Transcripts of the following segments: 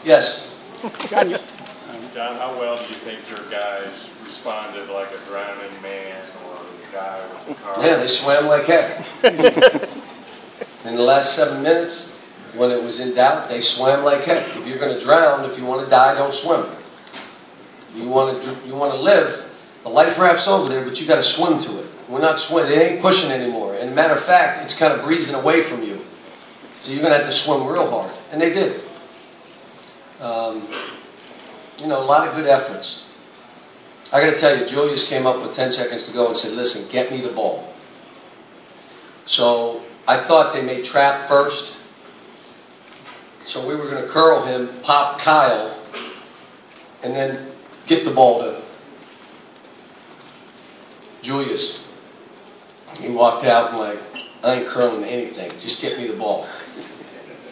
Yes. John, how well do you think your guys responded like a drowning man or a guy with a car? Yeah, they swam like heck. In the last 7 minutes, when it was in doubt, they swam like heck. If you're going to drown, if you want to die, don't swim. You want to live. The life raft's over there, but you got to swim to it. We're not swimming. It ain't pushing anymore. And matter of fact, it's kind of breezing away from you. So you're going to have to swim real hard. And they did. You know, a lot of good efforts. I got to tell you, Julius came up with 10 seconds to go and said, listen, get me the ball. So I thought they made trap first. So we were going to curl him, pop Kyle, and then get the ball to Julius. He walked out and like, I ain't curling anything. Just get me the ball.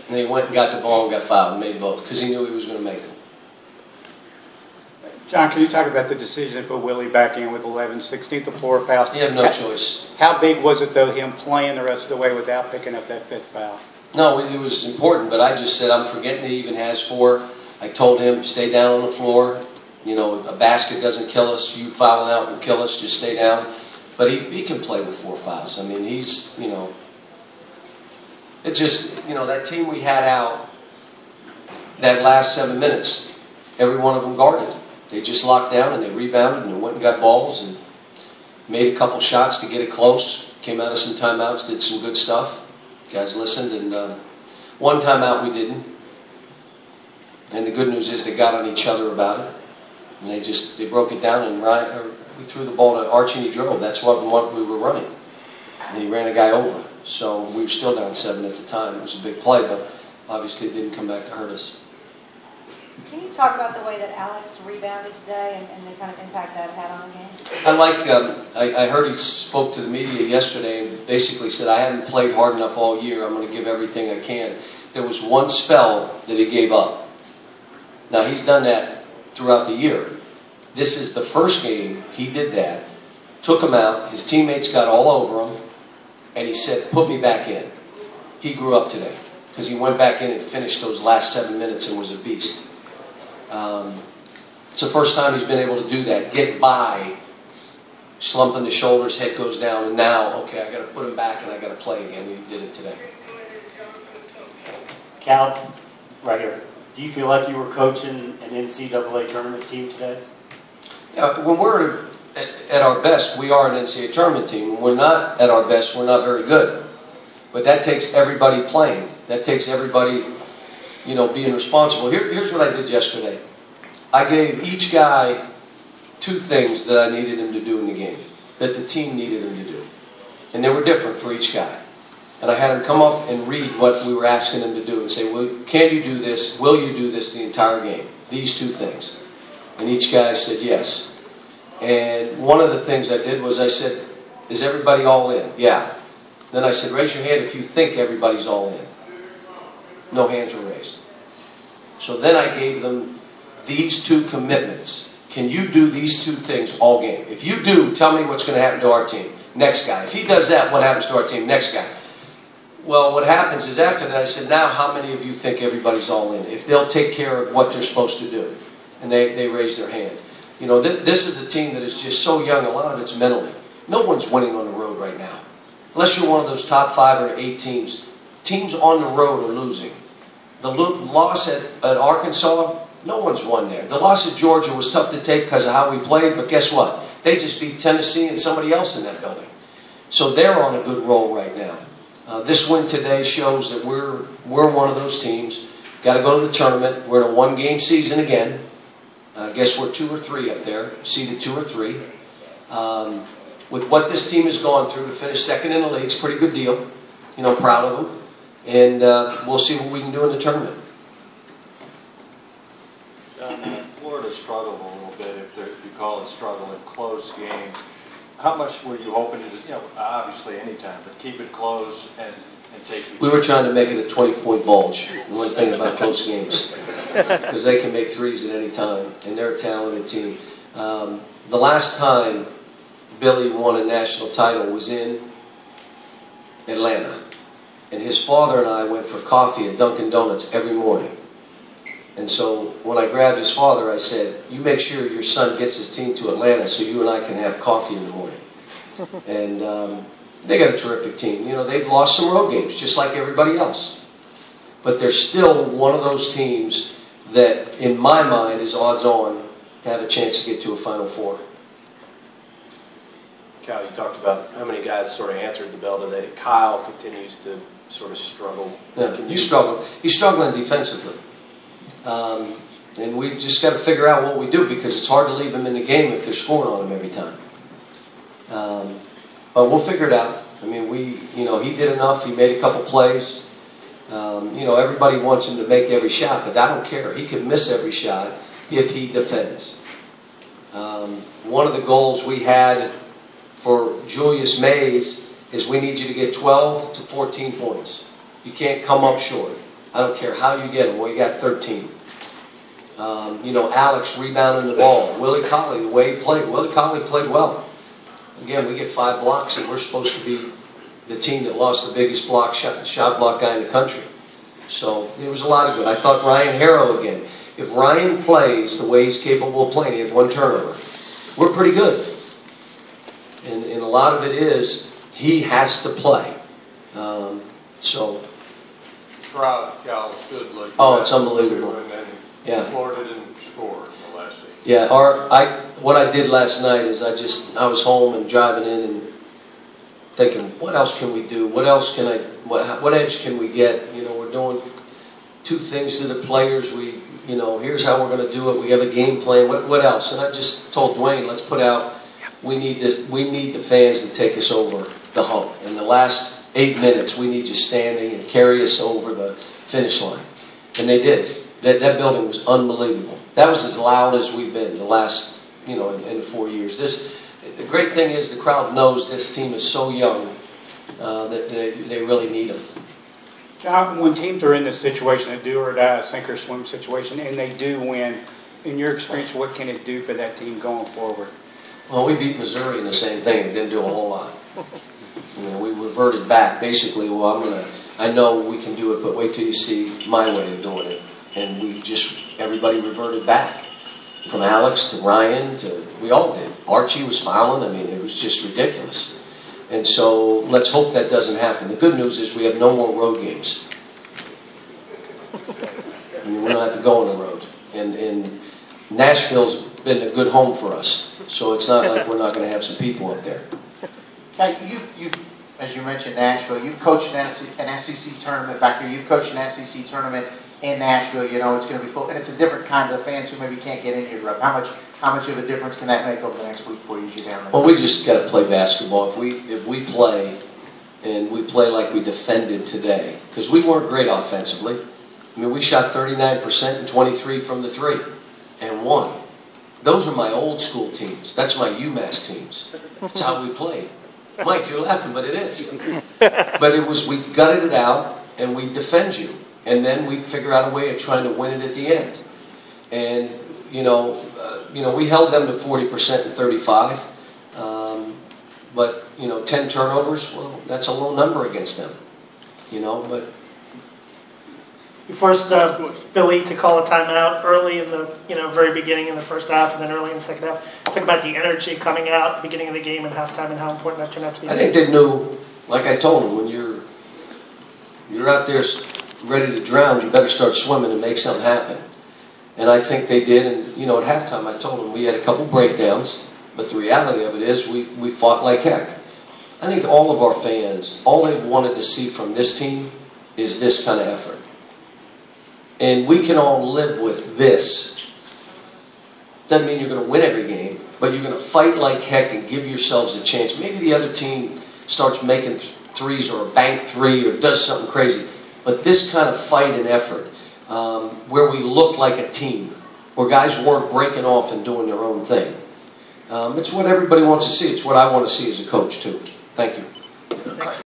And he went and got the ball and got fouled and made both because he knew he was going to make them. John, can you talk about the decision to put Willie back in with 11, 16th to 4 fouls? He had no choice. How big was it, though, him playing the rest of the way without picking up that 5th foul? No, it was important, but I just said, I'm forgetting he even has 4. I told him, stay down on the floor. You know, a basket doesn't kill us. You fouling out will kill us. Just stay down. But he can play with 4 fouls. I mean, he's, you know, it just, you know, that team we had out that last 7 minutes, every one of them guarded. They just locked down and they rebounded and they went and got balls and made a couple shots to get it close. Came out of some timeouts, did some good stuff. Guys listened, and one timeout we didn't. And the good news is they got on each other about it. And they broke it down, and we threw the ball to Archie and he drove. That's what we were running. And he ran a guy over. So we were still down 7 at the time. It was a big play, but obviously it didn't come back to hurt us. Can you talk about the way that Alex rebounded today and the kind of impact that had on the game? I like, I heard he spoke to the media yesterday and basically said, I haven't played hard enough all year. I'm going to give everything I can. There was one spell that he gave up. Now, he's done that throughout the year. This is the first game he did that. Took him out. His teammates got all over him. And he said, put me back in. He grew up today because he went back in and finished those last 7 minutes and was a beast. It's the first time he's been able to do that. Get by, slumping the shoulders, head goes down, and now, okay, I got to put him back and I got to play again. And he did it today. Cal, right here. Do you feel like you were coaching an NCAA tournament team today? Yeah, when we're at our best, we are an NCAA tournament team. When we're not at our best, we're not very good. But that takes everybody playing. That takes everybody, you know, being responsible. Here's what I did yesterday. I gave each guy 2 things that I needed him to do in the game, that the team needed him to do. And they were different for each guy. And I had him come up and read what we were asking him to do and say, well, can you do this? Will you do this the entire game? These 2 things. And each guy said yes. And one of the things I did was I said, is everybody all in? Yeah. Then I said, raise your hand if you think everybody's all in. No hands were raised. So then I gave them these 2 commitments. Can you do these 2 things all game? If you do, tell me what's going to happen to our team. Next guy. If he does that, what happens to our team? Next guy. Well, what happens is after that, I said, now how many of you think everybody's all in? If they'll take care of what they're supposed to do. And they raised their hand. You know, this is a team that is just so young. A lot of it's mentally. No one's winning on the road right now. Unless you're one of those top 5 or 8 teams. Teams on the road are losing. The loss at Arkansas, no one's won there. The loss at Georgia was tough to take because of how we played, but guess what? They just beat Tennessee and somebody else in that building. So they're on a good roll right now. This win today shows that we're one of those teams. Got to go to the tournament. We're in a 1-game season again. I guess we're 2 or 3 up there, seeded 2 or 3. With what this team has gone through to finish 2nd in the league, it's a pretty good deal. You know, proud of them. And we'll see what we can do in the tournament. Florida struggled a little bit, if you call it struggle, in close games. How much were you hoping to, you know, obviously anytime, but keep it close and take you? We were trying to make it a 20-point bulge. We weren't thinking about close games. Because they can make threes at any time, and they're a talented team. The last time Billy won a national title was in Atlanta. And his father and I went for coffee at Dunkin' Donuts every morning. And so when I grabbed his father, I said, you make sure your son gets his team to Atlanta so you and I can have coffee in the morning. And they got a terrific team. You know, they've lost some road games, just like everybody else. But they're still one of those teams that, in my mind, is odds on to have a chance to get to a Final Four. Cal, you talked about how many guys sort of answered the bell today. Kyle continues to sort of struggle. Yeah, he's struggling. He's struggling defensively. And we just got to figure out what we do, because it's hard to leave him in the game if they're scoring on him every time. But we'll figure it out. I mean, he did enough. He made a couple plays. Everybody wants him to make every shot, but I don't care. He can miss every shot if he defends. One of the goals we had for Julius Mays is we need you to get 12 to 14 points. You can't come up short. I don't care how you get them. Well, you got 13. Alex rebounding the ball. Willie Colley, the way he played. Willie Colley played well. Again, we get 5 blocks, and we're supposed to be the team that lost the biggest shot block guy in the country. So there was a lot of good. I thought Ryan Harrow again. If Ryan plays the way he's capable of playing, he had 1 turnover. We're pretty good. And a lot of it is he has to play. Crowd, Cal, stood like it's unbelievable. And then Yeah. Florida didn't score in the last 8. Yeah, what I did last night is I was home and driving in and thinking, what else can we do? What else can what edge can we get? We're doing 2 things to the players. Here's how we're going to do it. We have a game plan. What else? And I just told Dwayne, let's put out, we need the fans to take us over the hump. In the last 8 minutes, we need you standing and carry us over the finish line. And they did. That building was unbelievable. That was as loud as we've been the last, in 4 years. The great thing is the crowd knows this team is so young that they really need them. John, when teams are in this situation, a do or die, sink or swim situation, and they do win, in your experience, what can it do for that team going forward? Well, we beat Missouri in the same thing. It didn't do a whole lot. We reverted back. Basically, I know we can do it, but wait till you see my way of doing it. And everybody reverted back. From Alex to Ryan we all did. Archie was fouling. I mean, it was just ridiculous. And so let's hope that doesn't happen. The good news is we have no more road games. I mean, we don't have to go on the road. And Nashville's been a good home for us. So it's not like we're not going to have some people up there. Okay, you've, as you mentioned, Nashville. You've coached an SEC tournament back here. You've coached an SEC tournament in Nashville. It's going to be full, and it's a different kind of fans who maybe can't get into your rep. How much of a difference can that make over the next week for you as you're down there? Well, we just got to play basketball. If we play, and we play like we defended today, because we weren't great offensively. I mean, we shot 39% and 23 from the 3, and won. Those are my old school teams. That's my UMass teams. That's how we played. Mike, you're laughing, but it is. But it was, we gutted it out, and we defend you. And then we figure out a way of trying to win it at the end. And, we held them to 40% and 35. But, 10 turnovers, well, that's a low number against them. But... You forced Billy to call a timeout early in the very beginning in the first half, and then early in the second half. Talk about the energy coming out beginning of the game and halftime, and how important that turned out to be. I think they knew, like I told them, when you're out there ready to drown, you better start swimming and make something happen. And I think they did. And at halftime, I told them we had a couple breakdowns, but the reality of it is we fought like heck. I think all of our fans, all they've wanted to see from this team is this kind of effort. And we can all live with this. Doesn't mean you're going to win every game, but you're going to fight like heck and give yourselves a chance. Maybe the other team starts making threes or a bank 3 or does something crazy. But this kind of fight and effort, where we look like a team, where guys weren't breaking off and doing their own thing. It's what everybody wants to see. It's what I want to see as a coach, too. Thank you.